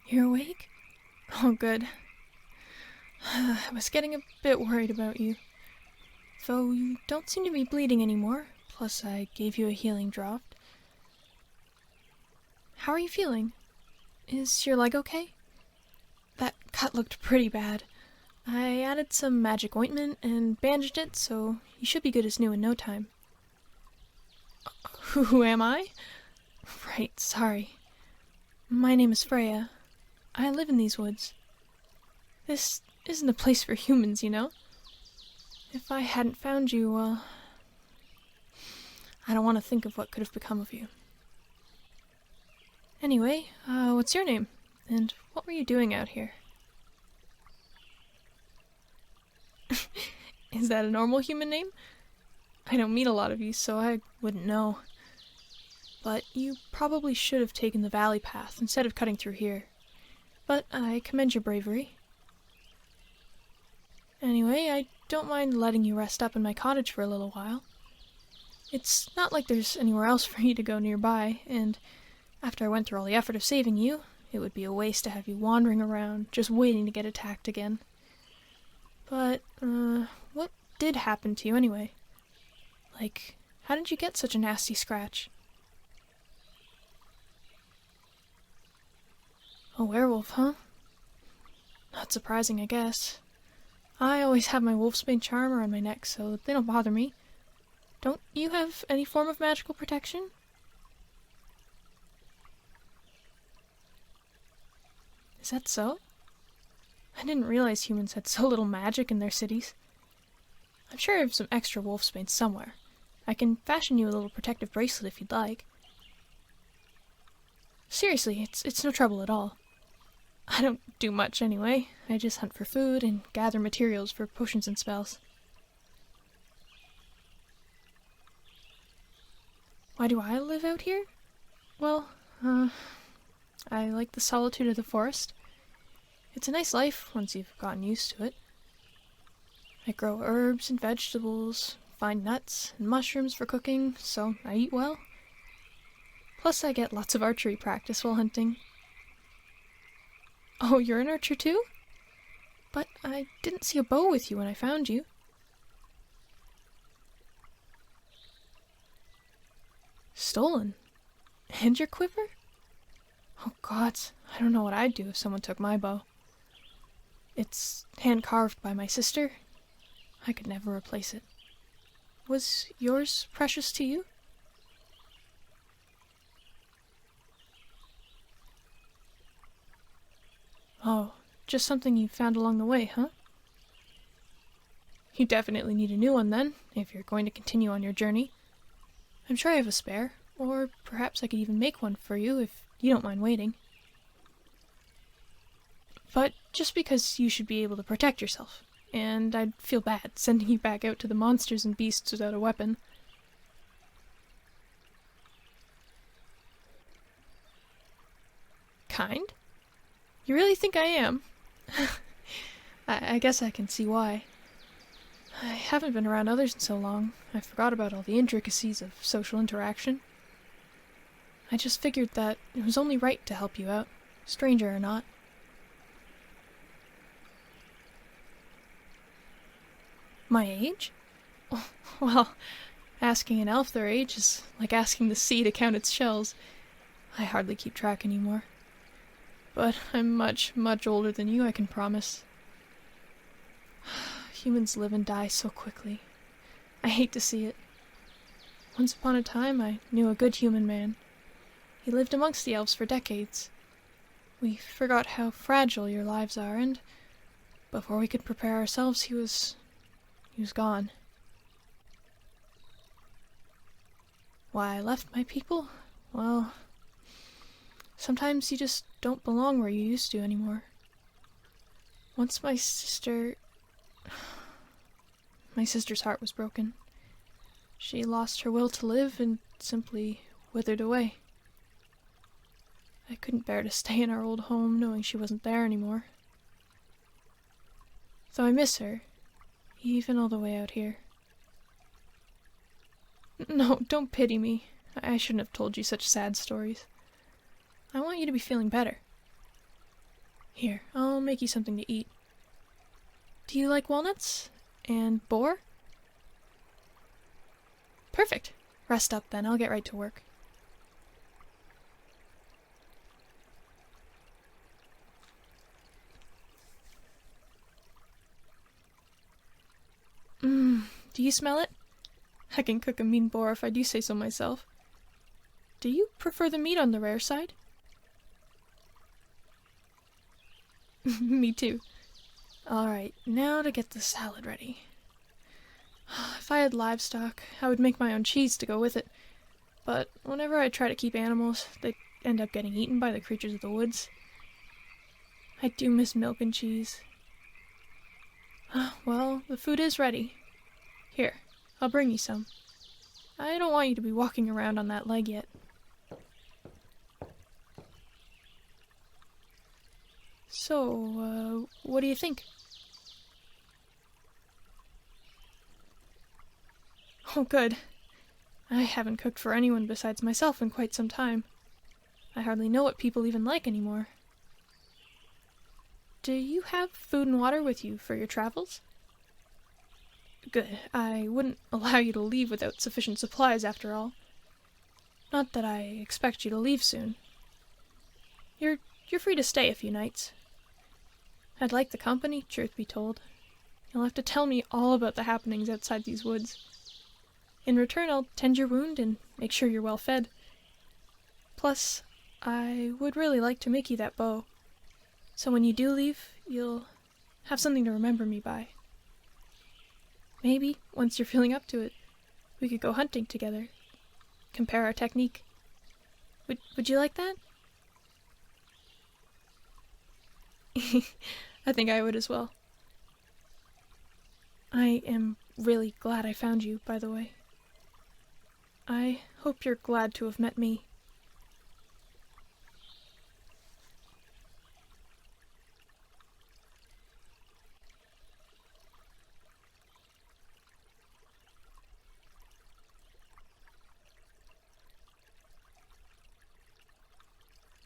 You're awake? Oh, good. I was getting a bit worried about you. Though you don't seem to be bleeding anymore, plus I gave you a healing draught. How are you feeling? Is your leg okay? That cut looked pretty bad. I added some magic ointment and bandaged it, so you should be good as new in no time. Who am I? Right, sorry. My name is Freya. I live in these woods. This isn't a place for humans, you know? If I hadn't found you, well, I don't want to think of what could have become of you. Anyway, what's your name? And what were you doing out here? Is that a normal human name? I don't meet a lot of you, so I wouldn't know. But you probably should have taken the valley path instead of cutting through here. But I commend your bravery. Anyway, I don't mind letting you rest up in my cottage for a little while. It's not like there's anywhere else for you to go nearby, and after I went through all the effort of saving you, it would be a waste to have you wandering around, just waiting to get attacked again. But, what did happen to you anyway? Like, how did you get such a nasty scratch? A werewolf, huh? Not surprising, I guess. I always have my wolfsbane charm around my neck, so they don't bother me. Don't you have any form of magical protection? Is that so? I didn't realize humans had so little magic in their cities. I'm sure I have some extra wolfsbane somewhere. I can fashion you a little protective bracelet if you'd like. Seriously, it's no trouble at all. I don't do much anyway. I just hunt for food and gather materials for potions and spells. Why do I live out here? Well, I like the solitude of the forest. It's a nice life once you've gotten used to it. I grow herbs and vegetables, find nuts and mushrooms for cooking, so I eat well. Plus I get lots of archery practice while hunting. Oh, you're an archer too? But I didn't see a bow with you when I found you. Stolen? And your quiver? Oh gods, I don't know what I'd do if someone took my bow. It's hand-carved by my sister. I could never replace it. Was yours precious to you? Oh, just something you found along the way, huh? You definitely need a new one then, if you're going to continue on your journey. I'm sure I have a spare, or perhaps I could even make one for you if you don't mind waiting. But just because you should be able to protect yourself, and I'd feel bad sending you back out to the monsters and beasts without a weapon. Kind? You really think I am? I guess I can see why. I haven't been around others in so long, I forgot about all the intricacies of social interaction. I just figured that it was only right to help you out, stranger or not. My age? Well, asking an elf their age is like asking the sea to count its shells. I hardly keep track anymore. But I'm much, much older than you, I can promise. Humans live and die so quickly. I hate to see it. Once upon a time, I knew a good human man. He lived amongst the elves for decades. We forgot how fragile your lives are, and before we could prepare ourselves, he was gone. Why I left my people? Well, sometimes you just don't belong where you used to anymore. Once my sister's heart was broken. She lost her will to live and simply withered away. I couldn't bear to stay in our old home knowing she wasn't there anymore. So I miss her, even all the way out here. No, don't pity me. I shouldn't have told you such sad stories. I want you to be feeling better. Here, I'll make you something to eat. Do you like walnuts? And boar? Perfect. Rest up then, I'll get right to work. Do you smell it? I can cook a mean boar if I do say so myself. Do you prefer the meat on the rare side? Me too. Alright, now to get the salad ready. If I had livestock, I would make my own cheese to go with it. But whenever I try to keep animals, they end up getting eaten by the creatures of the woods. I do miss milk and cheese. Well, the food is ready. Here, I'll bring you some. I don't want you to be walking around on that leg yet. So, what do you think? Oh, good. I haven't cooked for anyone besides myself in quite some time. I hardly know what people even like anymore. Do you have food and water with you for your travels? Good. I wouldn't allow you to leave without sufficient supplies, after all. Not that I expect you to leave soon. You're free to stay a few nights. I'd like the company, truth be told. You'll have to tell me all about the happenings outside these woods. In return, I'll tend your wound and make sure you're well fed. Plus, I would really like to make you that bow. So when you do leave, you'll have something to remember me by. Maybe, once you're feeling up to it, we could go hunting together. Compare our technique. Would you like that? I think I would as well. I am really glad I found you, by the way. I hope you're glad to have met me.